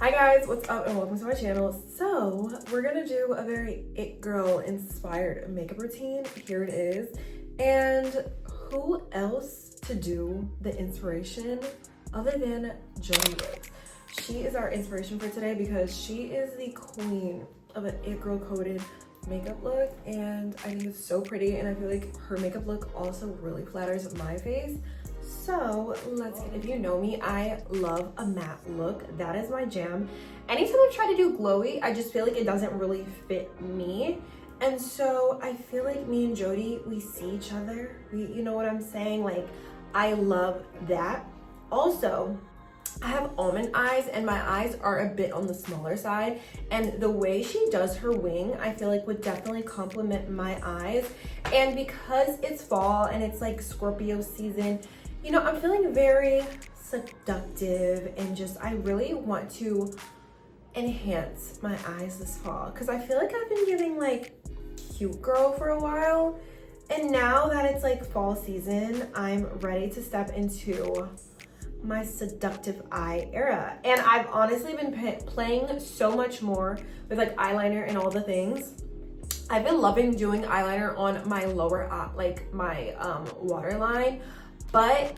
Hi guys, what's up and welcome to my channel. So we're gonna do a very it girl inspired makeup routine. Here it is. And who else to do the inspiration other than Jody Rose? She is our inspiration for today because she is the queen of an it girl coded makeup look, and I think it's so pretty, and I feel like her makeup look also really flatters my face. So let's get, if you know me, I love a matte look. That is my jam. Anytime I try to do glowy, I just feel like it doesn't really fit me. And so I feel like me and Jody, we see each other. You know what I'm saying? Like, I love that. Also, I have almond eyes and my eyes are a bit on the smaller side, and the way she does her wing I feel like would definitely complement my eyes. And because it's fall and it's like Scorpio season, you know, I'm feeling very seductive and just I really want to enhance my eyes this fall because I feel like I've been giving like cute girl for a while, and now that it's like fall season, I'm ready to step into my seductive eye era. And I've honestly been playing so much more with like eyeliner and all the things. I've been loving doing eyeliner on my lower like my waterline, but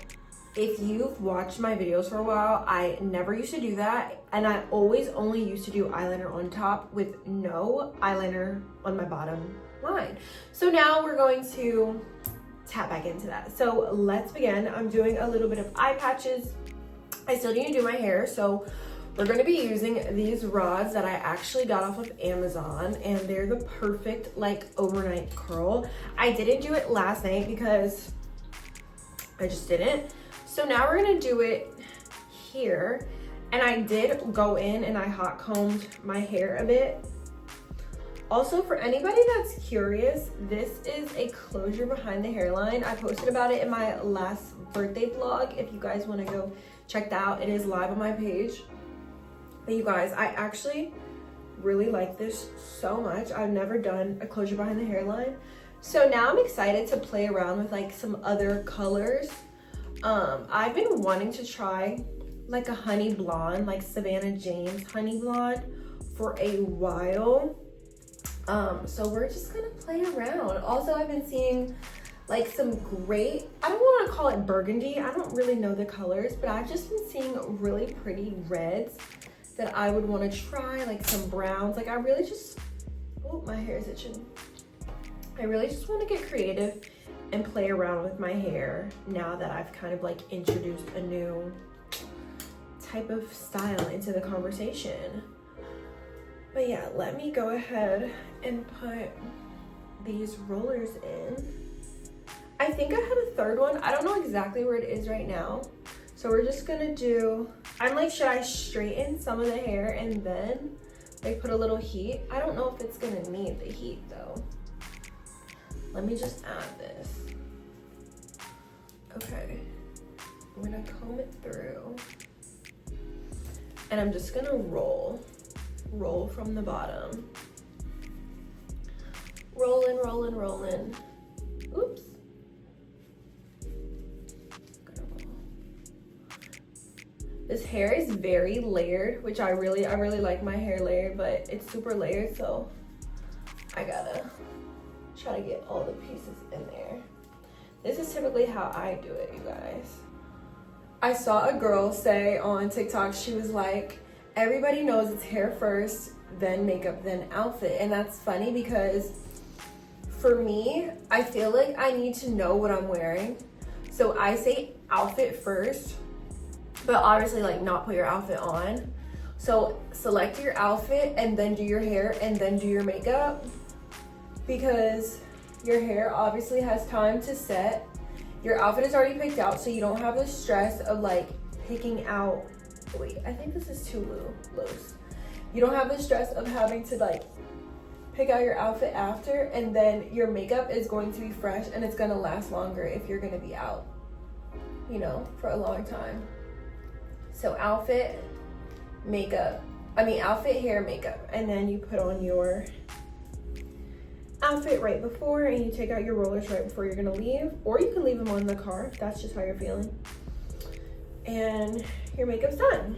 if you've watched my videos for a while, I never used to do that, and I always only used to do eyeliner on top with no eyeliner on my bottom line. So now we're going to tap back into that. So let's begin. I'm doing a little bit of eye patches. I still need to do my hair, so we're going to be using these rods that I actually got off of Amazon, and they're the perfect like overnight curl. I didn't do it last night because I just didn't. So now we're going to do it here, and I did go in and I hot combed my hair a bit. Also, for anybody that's curious, this is a closure behind the hairline. I posted about it in my last birthday vlog. If you guys want to go check that out, it is live on my page. But you guys, I actually really like this so much. I've never done a closure behind the hairline. So now I'm excited to play around with like some other colors. I've been wanting to try like a honey blonde, like Savannah James honey blonde for a while. So we're just gonna play around. Also, I've been seeing like some great, I don't want to call it burgundy, I don't really know the colors, but I've just been seeing really pretty reds that I would want to try, like some browns. Like I really just, oh, my hair is itching. I really just want to get creative and play around with my hair now that I've kind of like introduced a new type of style into the conversation. But yeah, let me go ahead and put these rollers in. I think I had a third one. I don't know exactly where it is right now. So we're just gonna do, I'm like, should I straighten some of the hair and then like put a little heat? I don't know if it's gonna need the heat though. Let me just add this. Okay, I'm gonna comb it through. And I'm just gonna roll from the bottom. Rolling, rolling, rolling. Oops. This hair is very layered, which I really like my hair layered, but it's super layered, so I gotta try to get all the pieces in there. This is typically how I do it, you guys. I saw a girl say on TikTok, she was like, everybody knows it's hair first, then makeup, then outfit. And that's funny because for me, I feel like I need to know what I'm wearing. So I say outfit first, but obviously like not put your outfit on. So select your outfit and then do your hair and then do your makeup, because your hair obviously has time to set. Your outfit is already picked out, so you don't have the stress of like picking out, wait, I think this is too loose. You don't have the stress of having to like pick out your outfit after, and then your makeup is going to be fresh and it's gonna last longer if you're gonna be out, you know, for a long time. So outfit, makeup, outfit, hair, makeup, and then you put on your outfit right before, and you take out your rollers right before you're gonna leave, or you can leave them on in the car if that's just how you're feeling. And your makeup's done.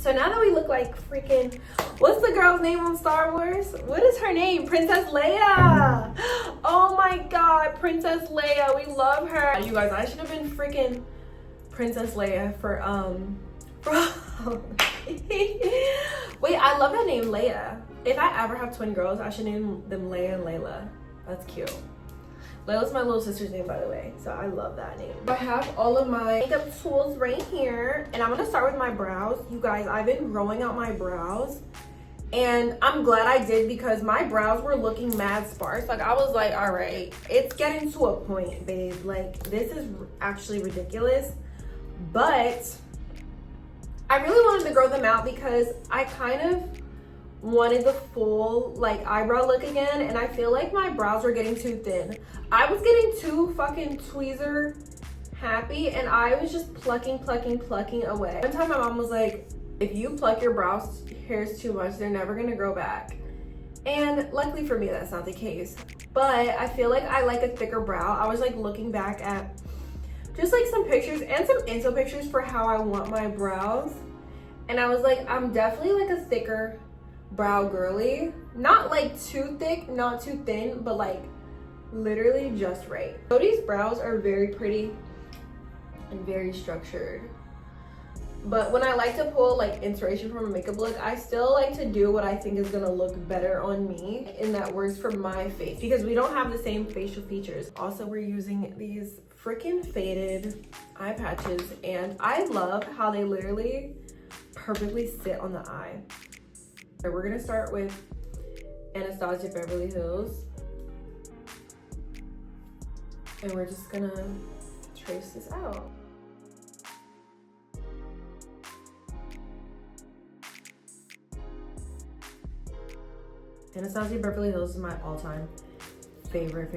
So So now that we look like freaking, what's the girl's name on Star Wars? What is her name? Princess Leia. Oh my God, Princess Leia. We love her. You guys, I should have been freaking Princess Leia for Wait, I love that name, Leia. If I ever have twin girls, I should name them Leia and Layla. That's cute. Layla's my little sister's name, by the way, so I love that name. I have all of my makeup tools right here, and I'm gonna start with my brows. You guys, I've been growing out my brows, and I'm glad I did because my brows were looking mad sparse. Like, I was like, all right, it's getting to a point, babe. Like, this is actually ridiculous, but I really wanted to grow them out because I kind of wanted the full like eyebrow look again, and I feel like my brows were getting too thin. I was getting too fucking tweezer happy, and I was just plucking away. One time my mom was like, if you pluck your brows hairs too much, they're never gonna grow back. And luckily for me, that's not the case. But I feel like I like a thicker brow. I was like looking back at just like some pictures and some Insta pictures for how I want my brows, and I was like, I'm definitely like a thicker brow girly. Not like too thick, not too thin, but like literally just right. Cody's brows are very pretty and very structured. But when I like to pull like inspiration from a makeup look, I still like to do what I think is gonna look better on me and that works for my face, because we don't have the same facial features. Also, we're using these freaking faded eye patches, and I love how they literally perfectly sit on the eye. So we're gonna start with Anastasia Beverly Hills, and we're just gonna trace this out. Anastasia Beverly Hills is my all-time favorite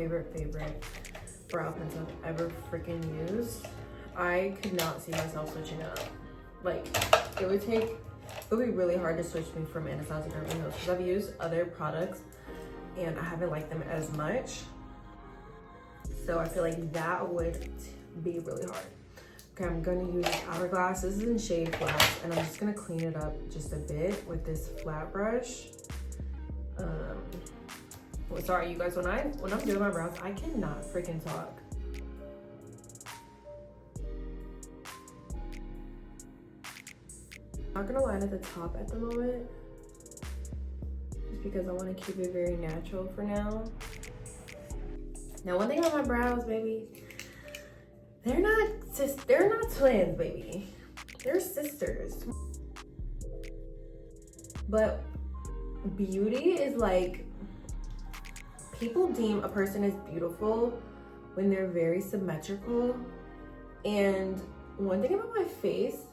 brow pencil I've ever freaking used. I could not see myself switching up. Like, it would be really hard to switch me from Anastasia Beverly Hills because I've used other products and I haven't liked them as much. So I feel like that would be really hard. Okay, I'm gonna use this Hourglass. This is in shade Flat, and I'm just gonna clean it up just a bit with this flat brush. Well, sorry you guys, when I'm doing my brows, I cannot freaking talk. I'm not gonna line at the top at the moment, just because I want to keep it very natural for now. Now, one thing about my brows, baby, they're not twins, baby. They're sisters. But beauty is like, people deem a person as beautiful when they're very symmetrical. And one thing about my face,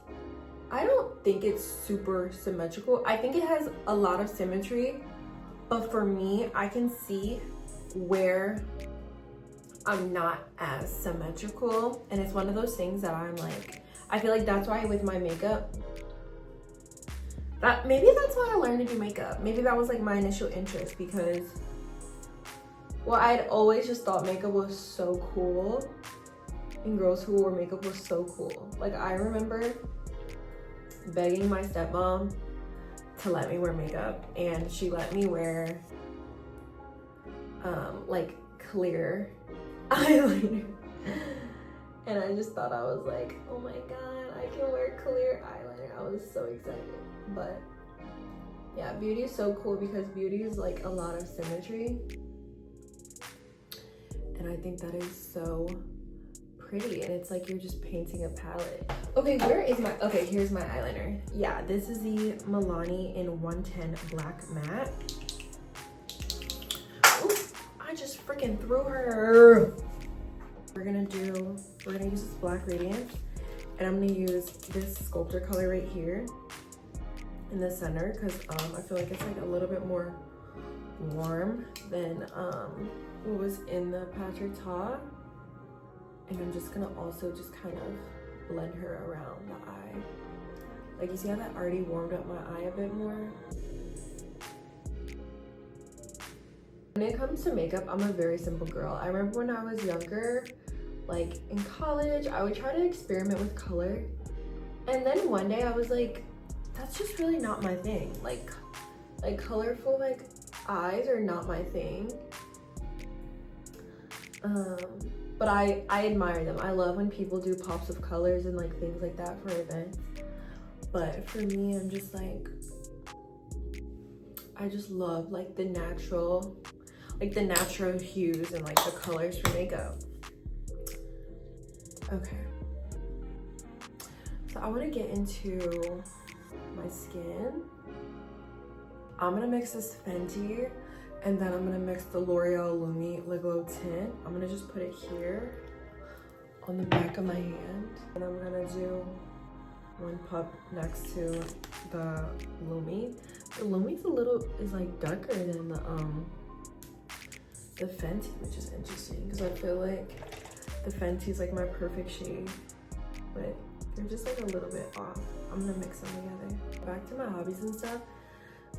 I don't think it's super symmetrical. I think it has a lot of symmetry, but for me, I can see where I'm not as symmetrical, and it's one of those things that I'm like, I feel like that's why with my makeup, maybe that's why I learned to do makeup. Maybe that was like my initial interest, because, well, I'd always just thought makeup was so cool, and girls who wore makeup was so cool. Like, I remember begging my stepmom to let me wear makeup, and she let me wear like clear eyeliner, and I just thought, I was like, oh my god, I can wear clear eyeliner. I was so excited. But yeah, beauty is so cool because beauty is like a lot of symmetry, and I think that is so pretty, and it's like you're just painting a palette. Okay, here's my eyeliner. Yeah, this is the Milani in 110 Black Matte. Ooh, I just freaking threw her. We're gonna use this Black Radiance, and I'm gonna use this Sculptor color right here in the center, because I feel like it's like a little bit more warm than what was in the Patrick Ta. And I'm just gonna also just kind of blend her around the eye. Like, you see how that already warmed up my eye a bit more? When it comes to makeup, I'm a very simple girl. I remember when I was younger, like in college, I would try to experiment with color. And then one day I was like, that's just really not my thing. Like colorful like eyes are not my thing. But I admire them. I love when people do pops of colors and like things like that for events. But for me, I'm just like, I just love like the natural hues and like the colors for makeup. Okay. So I want to get into my skin. I'm gonna mix this Fenty, and then I'm gonna mix the L'Oreal Lumi Le Glow Tint. I'm gonna just put it here on the back of my hand. And I'm gonna do one puff next to the Lumi. The Lumi's is like darker than the Fenty, which is interesting because I feel like the Fenty is like my perfect shade, but they're just like a little bit off. I'm gonna mix them together. Back to my hobbies and stuff.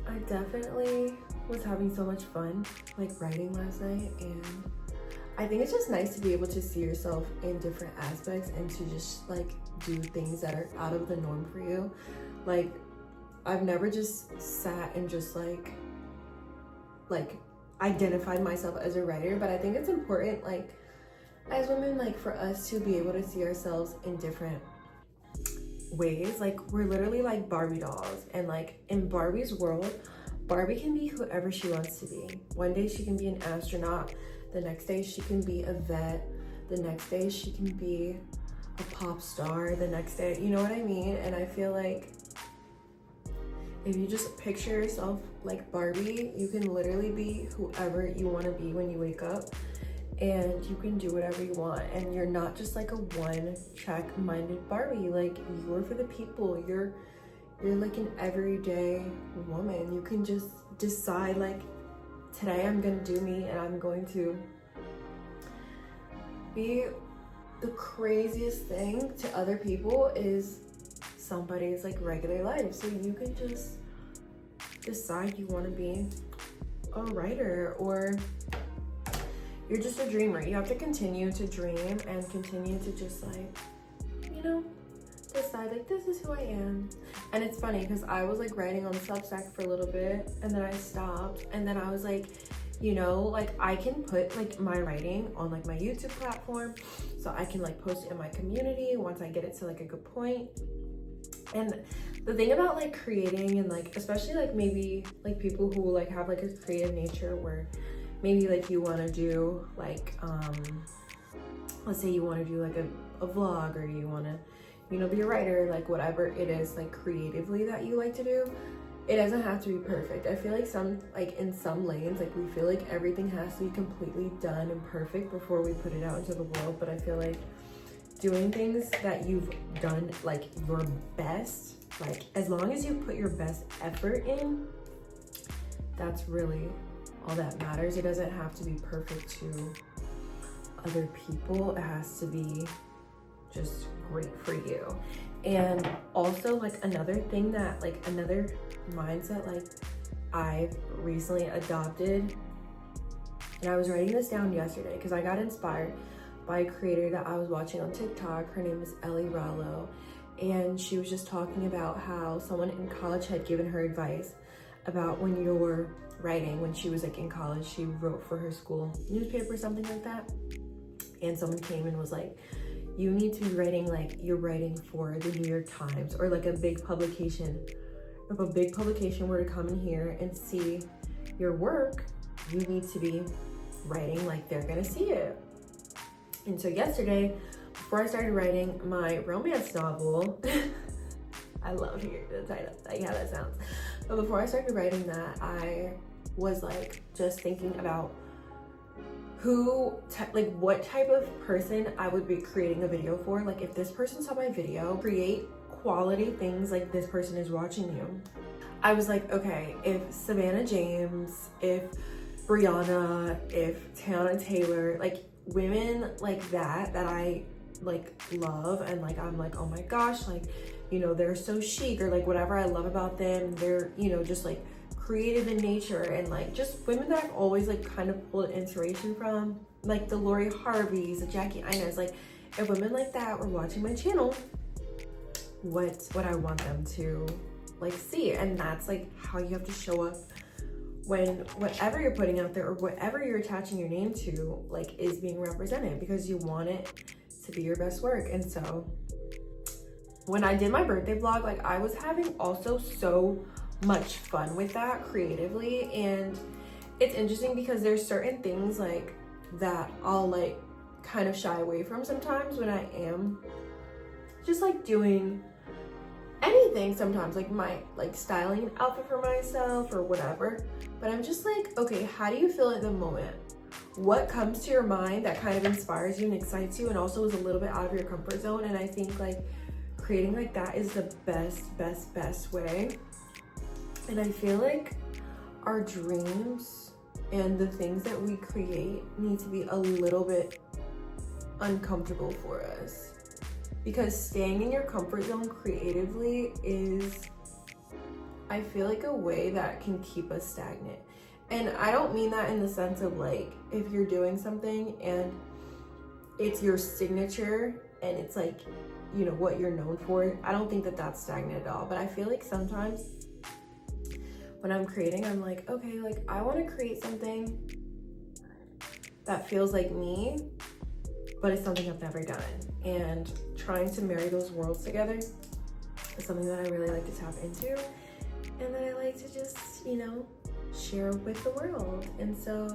I definitely was having so much fun like writing last night, and I think it's just nice to be able to see yourself in different aspects and to just like do things that are out of the norm for you. Like I've never just sat and just like identified myself as a writer, but I think it's important like as women, like for us to be able to see ourselves in different ways. Like we're literally like Barbie dolls, and like in Barbie's world, Barbie can be whoever she wants to be. One day she can be an astronaut, the next day she can be a vet, the next day she can be a pop star, the next day, you know what I mean? And I feel like if you just picture yourself like Barbie, you can literally be whoever you want to be when you wake up, and you can do whatever you want, and you're not just like a one-track minded Barbie. Like you're for the people. You're like an everyday woman. You can just decide like, today I'm gonna do me, and I'm going to be the craziest thing to other people is somebody's like regular life. So you can just decide you want to be a writer, or you're just a dreamer. You have to continue to dream and continue to just like, you know, decide like this is who I am. And it's funny because I was like writing on Substack for a little bit, and then I stopped, and then I was like, you know, like I can put like my writing on like my YouTube platform, so I can like post it in my community once I get it to like a good point. And the thing about like creating, and like especially like maybe like people who like have like a creative nature, where maybe like you want to do like let's say you want to do like a vlog, or you want to, you know, be a writer, like whatever it is like creatively that you like to do, it doesn't have to be perfect. I feel like in some lanes, like we feel like everything has to be completely done and perfect before we put it out into the world. But I feel like doing things that you've done like your best, like as long as you put your best effort in, that's really all that matters. It doesn't have to be perfect to other people. It has to be just great for you. And also like another thing that like another mindset like I've recently adopted, and I was writing this down yesterday because I got inspired by a creator that I was watching on TikTok. Her name is Ellie Rallo, and she was just talking about how someone in college had given her advice about when you're writing. When she was like in college, she wrote for her school newspaper, something like that, and someone came and was like, you need to be writing like you're writing for the New York Times or like a big publication. If a big publication were to come in here and see your work, you need to be writing like they're gonna see it. And so yesterday, before I started writing my romance novel, I love hearing the title, like how that sounds. But before I started writing that, I was like just thinking about what type of person I would be creating a video for. Like if this person saw my video, create quality things like this person is watching you. I was like, okay, if Savannah James, if Brianna, if Teyana Taylor, like women like that I like love, and like I'm like, oh my gosh, like, you know, they're so chic, or like whatever I love about them, they're, you know, just like creative in nature, and like just women that I've always like kind of pulled inspiration from, like the Lori Harveys, the Jackie Ainas. Like if women like that were watching my channel, what would I want them to like see. And that's like how you have to show up when whatever you're putting out there or whatever you're attaching your name to like is being represented, because you want it to be your best work. And so when I did my birthday vlog, like I was having also so much fun with that creatively. And it's interesting because there's certain things like that I'll like kind of shy away from sometimes when I am just like doing anything, sometimes like my like styling an outfit for myself or whatever. But I'm just like, okay, how do you feel at the moment? What comes to your mind that kind of inspires you and excites you and also is a little bit out of your comfort zone? And I think like creating like that is the best way. And I feel like our dreams and the things that we create need to be a little bit uncomfortable for us, because staying in your comfort zone creatively is, I feel like, a way that can keep us stagnant. And I don't mean that in the sense of like, if you're doing something and it's your signature and it's like, you know, what you're known for, I don't think that that's stagnant at all. But I feel like sometimes when I'm creating, I'm like, okay, like I want to create something that feels like me, but it's something I've never done. And trying to marry those worlds together is something that I really like to tap into, and that I like to just, you know, share with the world. And so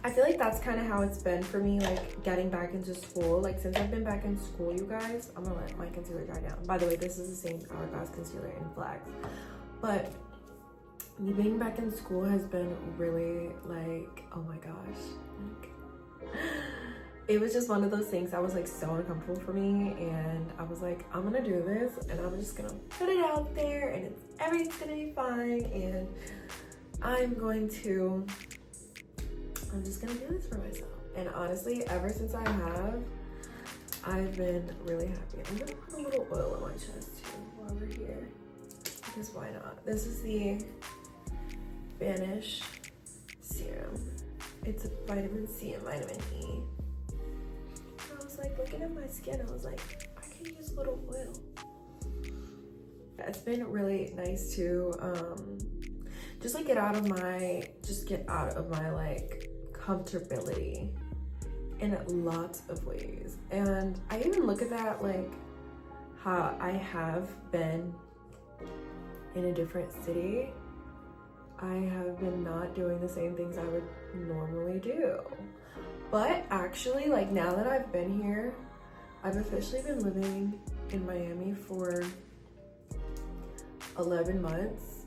I feel like that's kind of how it's been for me, like getting back into school. Like since I've been back in school, you guys, I'm gonna let my concealer dry down. By the way, this is the same Hourglass concealer in Flags. But me being back in school has been really like, oh my gosh, like it was just one of those things that was like so uncomfortable for me. And I was like, I'm gonna do this and I'm just gonna put it out there and everything's gonna be fine. And I'm just gonna do this for myself. And honestly, ever since I've been really happy. I'm gonna put a little oil on my chest too while we're here, because why not? This is the Vanish serum. It's a vitamin C and vitamin E. I was like looking at my skin, I was like, I can use a little oil. It's been really nice to just get out of my like comfortability in lots of ways. And I even look at that like how I have been in a different city. I have been not doing the same things I would normally do. But actually, like now that I've been here, I've officially been living in Miami for 11 months.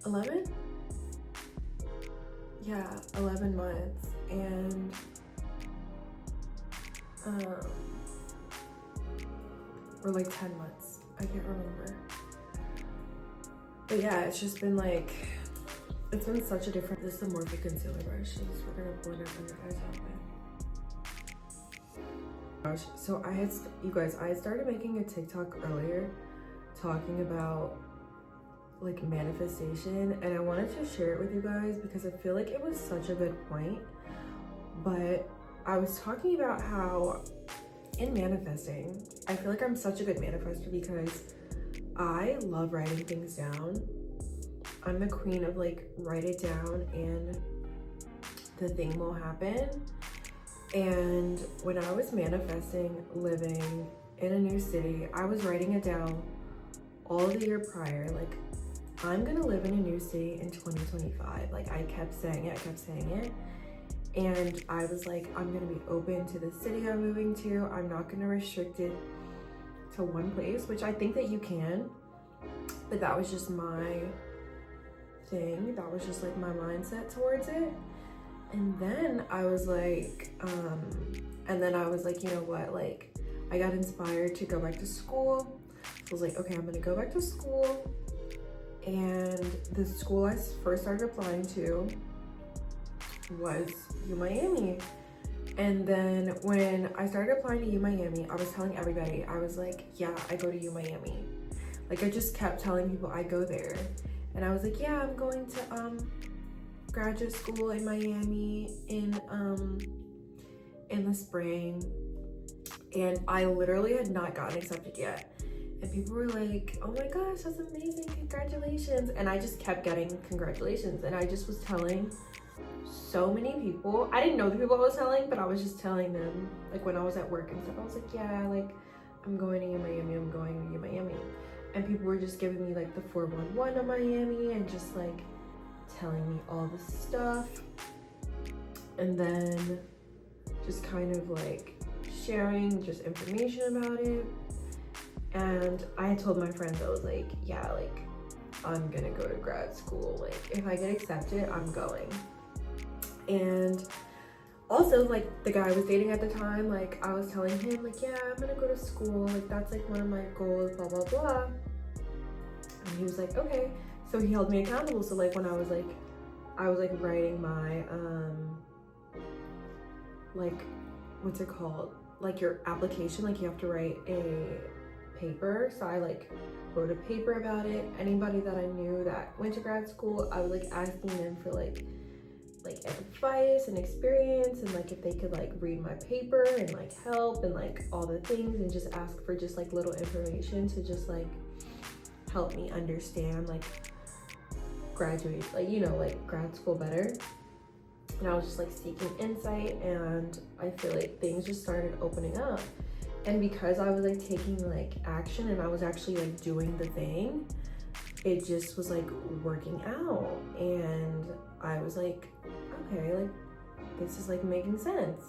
11? Yeah, 11 months. And or like 10 months. I can't remember. But yeah, it's just been like, it's been such a different. This is the Morphe concealer brush. We're gonna blend it on your guys' outfit. Gosh, so you guys, I had started making a TikTok earlier talking about like manifestation, and I wanted to share it with you guys because I feel like it was such a good point. But I was talking about how in manifesting, I feel like I'm such a good manifester because I love writing things down. I'm the queen of like write it down and the thing will happen. And when I was manifesting living in a new city, I was writing it down all the year prior, like I'm gonna live in a new city in 2025. Like I kept saying it. And I was like, I'm gonna be open to the city I'm moving to. I'm not gonna restrict it to one place, which I think that you can, but that was just my thing. That was just like my mindset towards it. And then I was like, you know what? Like I got inspired to go back to school. So I was like, okay, I'm gonna go back to school. And the school I first started applying to was UMiami. And then when I started applying to UMiami, I was telling everybody, I was like, yeah, I go to UMiami. Like I just kept telling people I go there. And I was like, yeah, I'm going to graduate school in Miami in the spring. And I literally had not gotten accepted yet. And people were like, oh my gosh, that's amazing, congratulations. And I just kept getting congratulations. And I just was telling so many people. I didn't know the people I was telling, but I was just telling them, like when I was at work and stuff, I was like, yeah, like I'm going to Miami, I'm going to Miami. And people were just giving me like the 411 of Miami and just like telling me all this stuff. And then just kind of like sharing just information about it. And I had told my friends, I was like, yeah, like I'm gonna go to grad school. Like if I get accepted, I'm going. And also like the guy I was dating at the time, like I was telling him like, yeah, I'm gonna go to school. Like that's like one of my goals, blah, blah, blah. And he was like, okay. So he held me accountable. So like when I was like writing my, like, what's it called? Like your application, like you have to write a paper. So I like wrote a paper about it. Anybody that I knew that went to grad school, I was like asking them for like advice and experience, and like if they could like read my paper and like help and like all the things, and just ask for just like little information to just like help me understand like graduate, like, you know, like grad school better. And I was just like seeking insight, and I feel like things just started opening up. And because I was like taking like action and I was actually like doing the thing, it just was like working out. And I was like, okay, like this is like making sense.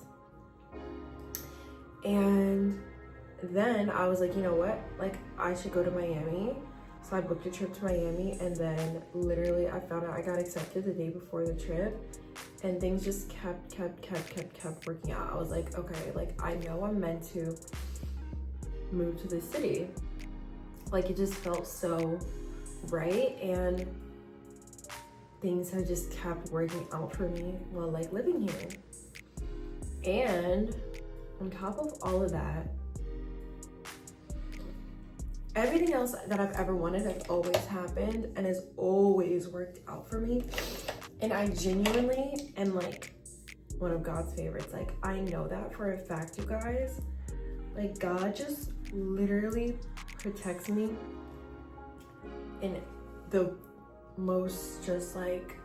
And then I was like, you know what? Like I should go to Miami. So I booked a trip to Miami, and then literally I found out I got accepted the day before the trip, and things just kept working out. I was like, okay, like I know I'm meant to move to this city. Like it just felt so right, and things have just kept working out for me while like living here. And on top of all of that, everything else that I've ever wanted has always happened and has always worked out for me. And I genuinely am like one of God's favorites. Like I know that for a fact, you guys. Like God just literally protects me in the most just like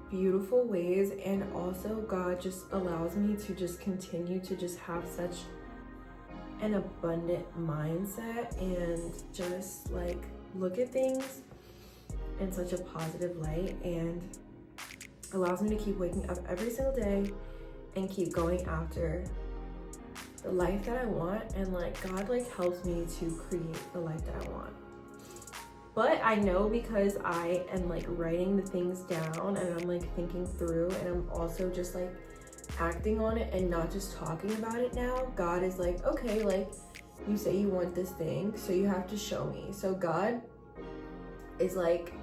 beautiful ways. And also God just allows me to just continue to just have such an abundant mindset and just like look at things in such a positive light, and allows me to keep waking up every single day and keep going after the life that I want. And like God like helps me to create the life that I want. But I know because I am like writing the things down and I'm like thinking through, and I'm also just like acting on it and not just talking about it now, God is like, okay, like you say you want this thing, so you have to show me. So God is like,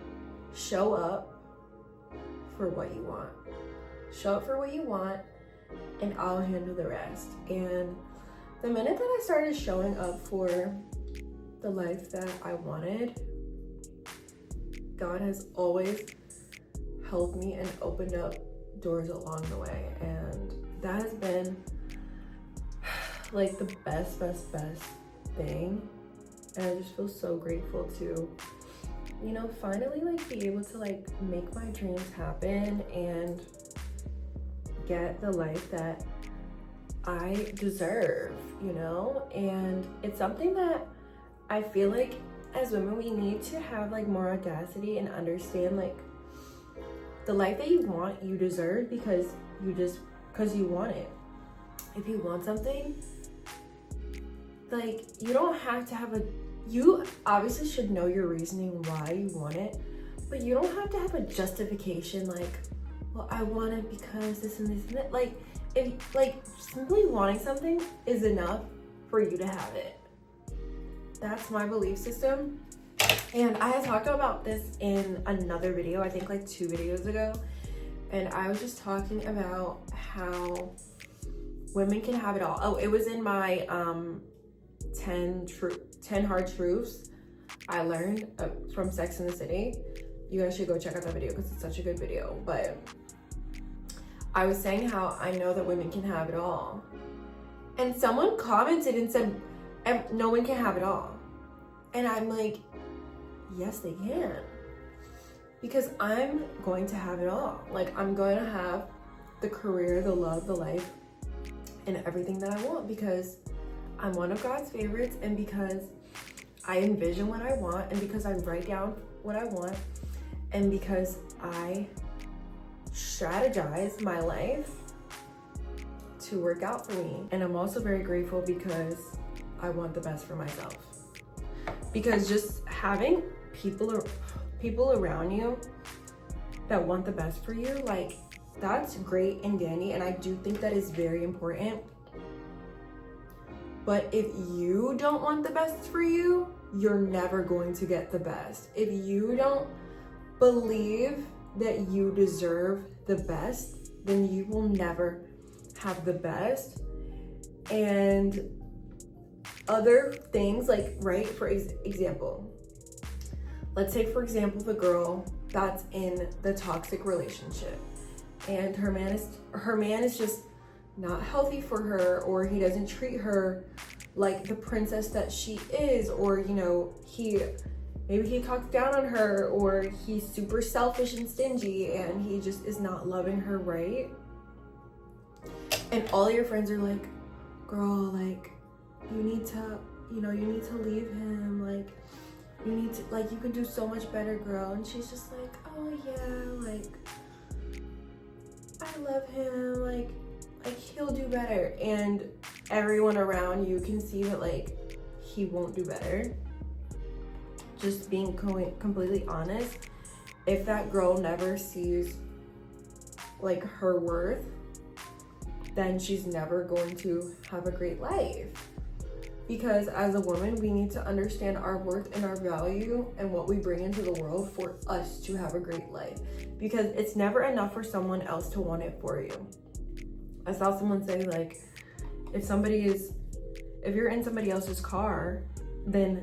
show up for what you want. Show up for what you want, and I'll handle the rest. And the minute that I started showing up for the life that I wanted, God has always helped me and opened up doors along the way. And that has been like the best thing. And I just feel so grateful to, you know, finally like be able to like make my dreams happen and get the life that I deserve, you know. And it's something that I feel like as women we need to have like more audacity and understand like the life that you want, you deserve, because you want it. If you want something, like you don't have to have you obviously should know your reasoning why you want it, but you don't have to have a justification like, well, I want it because this and this and that. Like if like simply wanting something is enough for you to have it. That's my belief system. And I had talked about this in another video, I think like 2 videos ago. And I was just talking about how women can have it all. Oh, it was in my 10 hard truths I learned from Sex and the City. You guys should go check out that video because it's such a good video. But I was saying how I know that women can have it all. And someone commented and said, no one can have it all. And I'm like, yes, they can. Because I'm going to have it all. Like, I'm going to have the career, the love, the life, and everything that I want, because I'm one of God's favorites, and because I envision what I want, and because I write down what I want, and because I strategize my life to work out for me. And I'm also very grateful because I want the best for myself. Because just having people around you that want the best for you, like, that's great and dandy, and I do think that is very important. But if you don't want the best for you, you're never going to get the best. If you don't believe that you deserve the best, then you will never have the best. And other things, like, right, for example, let's say, for example, the girl that's in the toxic relationship, and her man is just not healthy for her, or he doesn't treat her like the princess that she is, or, you know, maybe he talks down on her, or he's super selfish and stingy, and he just is not loving her right. And all your friends are like, girl, like, you need to leave him, like, you need to, like, you can do so much better, girl. And she's just like, oh yeah, like, I love him, like he'll do better. And everyone around you can see that, like, he won't do better. Just being completely honest, if that girl never sees, like, her worth, then she's never going to have a great life. Because as a woman, we need to understand our worth and our value and what we bring into the world for us to have a great life. Because it's never enough for someone else to want it for you. I saw someone say, like, if you're in somebody else's car, then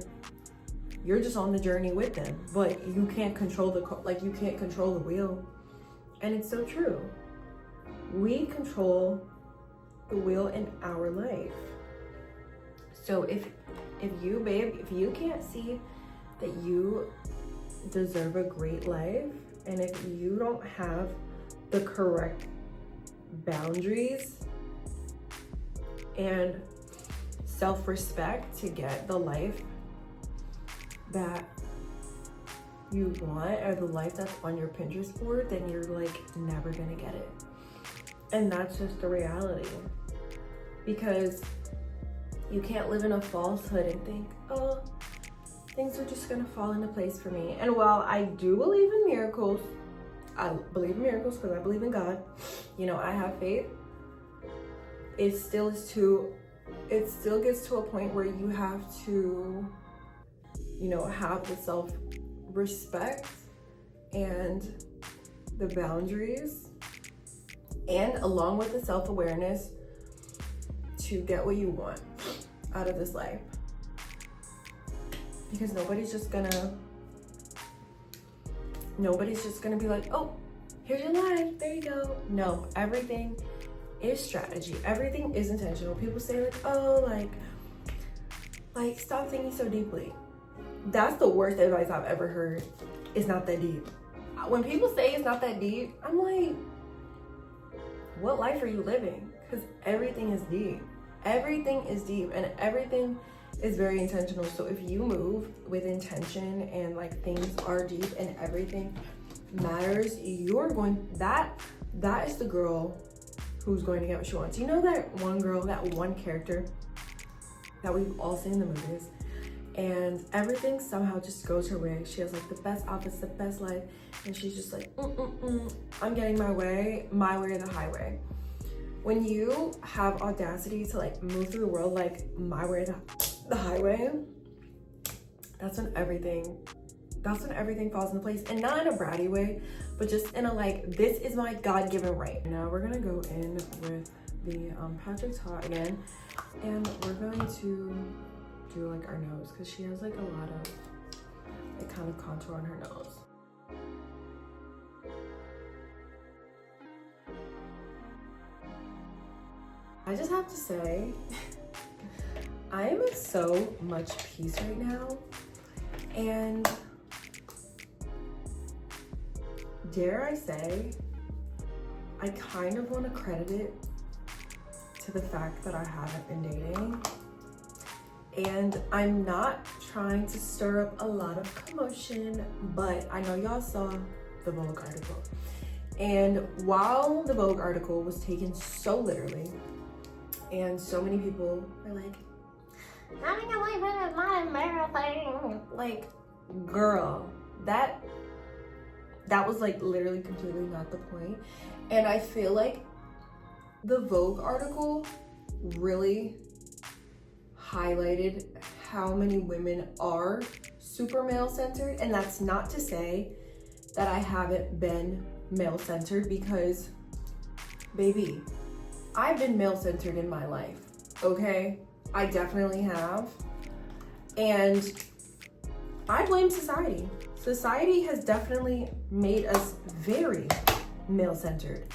you're just on the journey with them, but you can't control you can't control the wheel. And it's so true. We control the wheel in our life. So if you, babe, if you can't see that you deserve a great life, and if you don't have the correct boundaries and self-respect to get the life that you want, or the life that's on your Pinterest board, then you're, like, never gonna get it. And that's just the reality. Because you can't live in a falsehood and think, oh, things are just gonna fall into place for me. And while I do believe in miracles, I believe in miracles because I believe in God, you know, I have faith, it still gets to a point where you have to, you know, have the self-respect and the boundaries, and along with the self-awareness, to get what you want out of this life. Because nobody's just gonna be like, oh, here's your life, there you go. No, everything is strategy. Everything is intentional. People say, like, oh, like stop thinking so deeply. That's the worst advice I've ever heard. It's not that deep. When people say it's not that deep, I'm like, what life are you living? Because everything is deep. Everything is deep, and everything is very intentional. So if you move with intention, and, like, things are deep and everything matters, that is the girl who's going to get what she wants. You know, that one girl, that one character that we've all seen in the movies, and everything somehow just goes her way. She has, like, the best outfits, the best life, and she's just like, I'm getting my way or the highway. When you have audacity to, like, move through the world like my way or the highway, that's when everything falls into place. And not in a bratty way, but just in a, like, this is my God-given right. Now we're gonna go in with the Patrick Ta again, and we're going to do, like, our nose, because she has, like, a lot of, like, kind of contour on her nose. I just have to say, I am at so much peace right now. And dare I say, I kind of want to credit it to the fact that I haven't been dating. And I'm not trying to stir up a lot of commotion, but I know y'all saw the Vogue article. And while the Vogue article was taken so literally, and so many people were like, having a boyfriend is not embarrassing. Like, girl, that was like literally completely not the point. And I feel like the Vogue article really highlighted how many women are super male-centered. And that's not to say that I haven't been male-centered, because baby, I've been male-centered in my life, okay? I definitely have. And I blame society. Society has definitely made us very male-centered.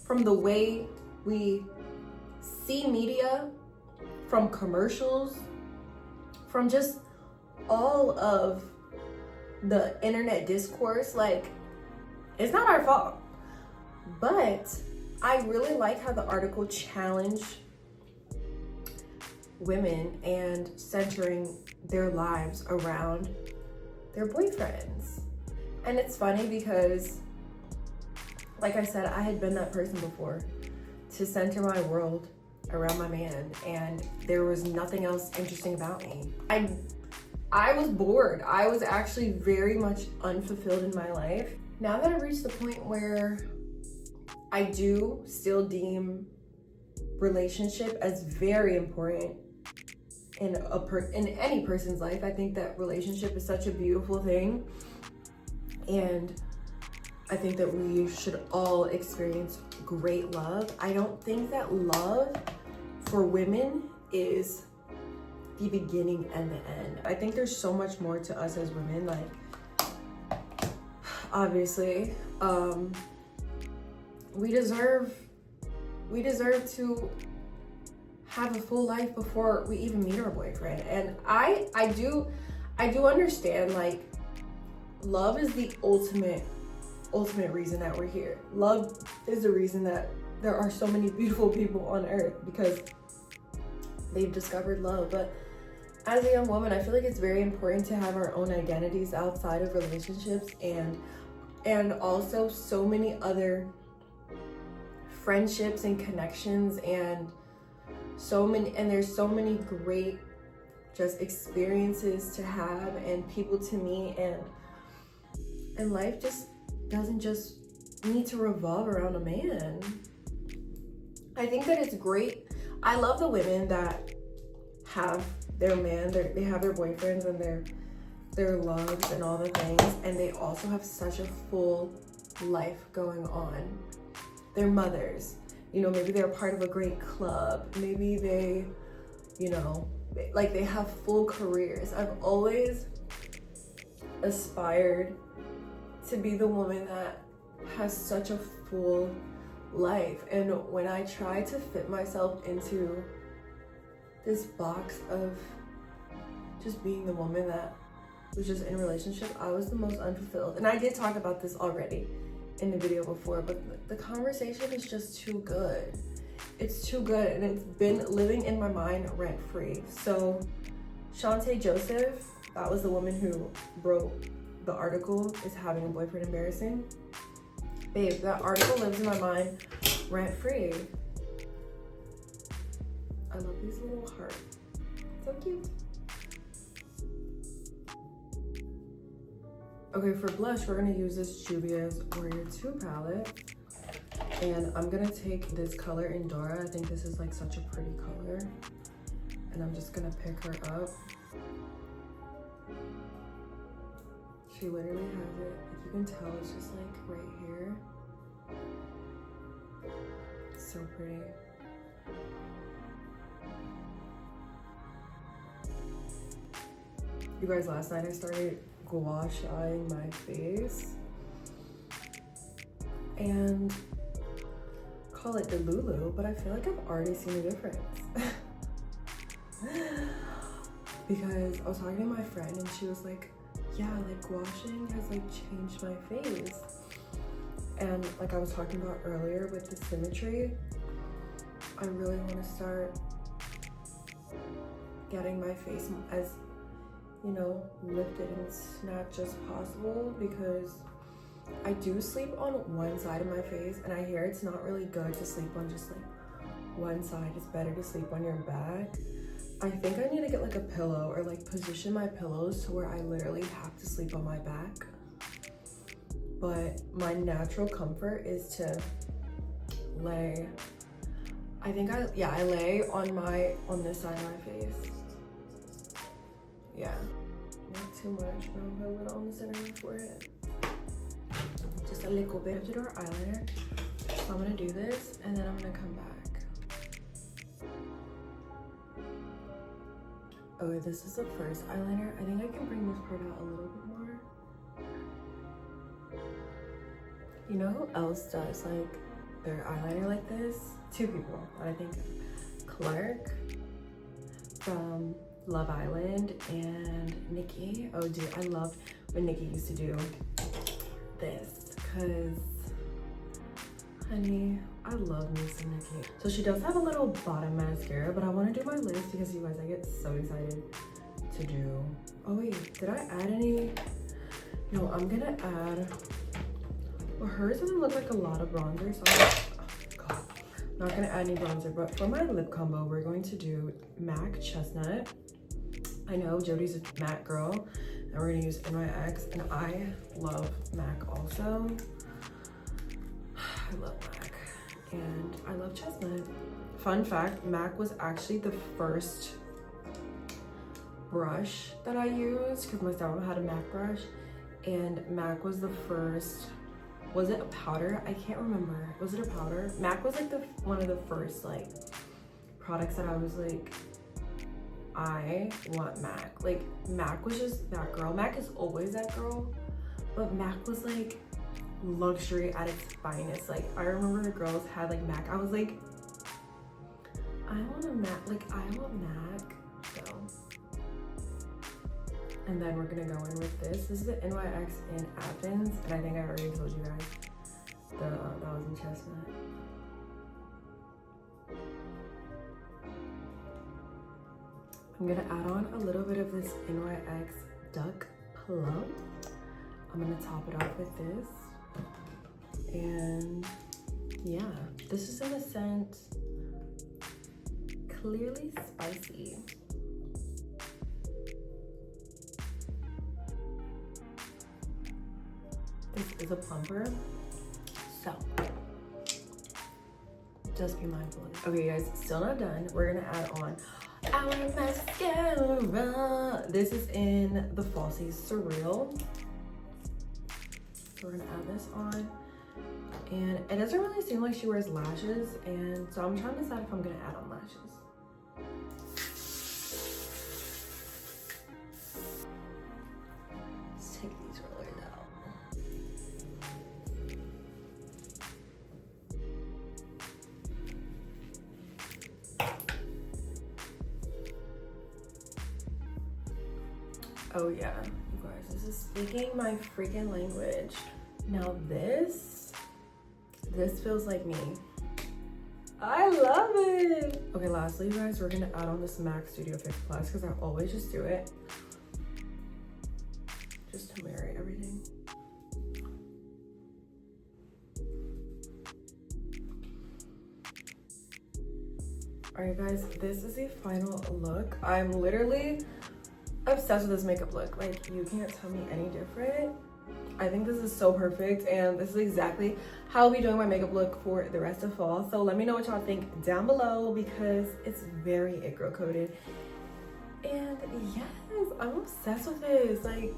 From the way we see media, from commercials, from just all of the internet discourse. Like, it's not our fault. But I really like how the article challenged women and centering their lives around their boyfriends. And it's funny because, like I said, I had been that person before, to center my world around my man, and there was nothing else interesting about me. I was bored. I was actually very much unfulfilled in my life. Now that I've reached the point where I do still deem relationship as very important in any person's life. I think that relationship is such a beautiful thing, and I think that we should all experience great love. I don't think that love for women is the beginning and the end. I think there's so much more to us as women. Like, obviously, we deserve to have a full life before we even meet our boyfriend. And I do understand, like, love is the ultimate reason that we're here. Love is the reason that there are so many beautiful people on earth, because they've discovered love. But as a young woman, I feel like it's very important to have our own identities outside of relationships, and also so many other friendships and connections, and there's so many great just experiences to have and people to meet, and life just doesn't just need to revolve around a man. I think that it's great. I love the women that have their man, they have their boyfriends and their loves and all the things, and they also have such a full life going on. They're mothers, maybe they're part of a great club, maybe they, like, they have full careers. I've always aspired to be the woman that has such a full life. And when I try to fit myself into this box of just being the woman that was just in a relationship, I was the most unfulfilled. And I did talk about this already in the video before, but the conversation is just too good. It's too good, and it's been living in my mind rent free. So Shantae Joseph, that was the woman who wrote the article, is having a boyfriend embarrassing. Babe, that article lives in my mind rent free. I love these little hearts. So cute. Okay, for blush, we're gonna use this Juvia's Warrior 2 palette. And I'm gonna take this color in Dora. I think this is like such a pretty color. And I'm just gonna pick her up. She literally has it, like, you can tell it's just like right here. It's so pretty. You guys, last night I started gua shying my face, and call it Delulu, but I feel like I've already seen a difference. Because I was talking to my friend and she was like, yeah, like gouaching has like changed my face. And like I was talking about earlier with the symmetry, I really want to start getting my face as, you know, lifted and snatched as possible, because I do sleep on one side of my face and I hear it's not really good to sleep on just like one side. It's better to sleep on your back. I think I need to get like a pillow or like position my pillows to where I literally have to sleep on my back. But my natural comfort is to lay, I lay on this side of my face. Yeah, not too much, but I'll put a little on the center of my forehead. Just a little bit. I have to do our eyeliner, so I'm gonna do this and then I'm gonna come back. Okay, this is the first eyeliner. I think I can bring this part out a little bit more. You know who else does like their eyeliner like this? Two people, I think. Clark from Love Island and Nikki. Oh dude, I love when Nikki used to do this, because honey, I love me some Nikki. So she does have a little bottom mascara, but I want to do my lips because you guys, I get so excited to do. Oh wait, did I add any? No, I'm gonna add, well, hers doesn't look like a lot of bronzer, so I'm not gonna add any bronzer. But for my lip combo, we're going to do MAC Chestnut. I know Jody's a MAC girl, and we're gonna use NYX, and I love MAC also. I love MAC, and I love Chestnut. Fun fact, MAC was actually the first brush that I used, because my stepmom had a MAC brush, and MAC was the first, was it a powder? I can't remember. Was it a powder? MAC was like one of the first like products that I was like, I want MAC. Like MAC was just that girl. MAC is always that girl, but MAC was like luxury at its finest. Like I remember the girls had like MAC. I was like, I want a MAC. Like I want MAC. So, and then we're gonna go in with this. This is the NYX in Athens, and I think I already told you guys that was in Chestnut. I'm gonna add on a little bit of this NYX Duck Plum. I'm gonna top it off with this. And yeah, this is in the scent Clearly Spicy. This is a plumper, so just be mindful of it. Okay guys, still not done. We're gonna add on our mascara. This is in the Falsies Surreal. So we're gonna add this on. And it doesn't really seem like she wears lashes, and so I'm trying to decide if I'm gonna add on lashes. Let's take these rollers out. Oh yeah, you guys, this is speaking my freaking language. Now this feels like me. I love it. Okay, lastly, you guys, we're gonna add on this MAC Studio Fix Plus, because I always just do it just to marry everything. All right, guys, this is the final look. I'm literally obsessed with this makeup look. Like, you can't tell me any different. I think this is so perfect, and this is exactly how I'll be doing my makeup look for the rest of fall. So let me know what y'all think down below, because it's very it girl coded. And yes, I'm obsessed with this. Like,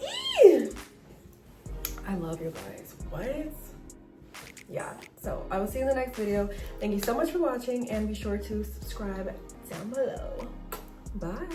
eee! I love you guys. What? Yeah, so I will see you in the next video. Thank you so much for watching, and be sure to subscribe down below. Bye.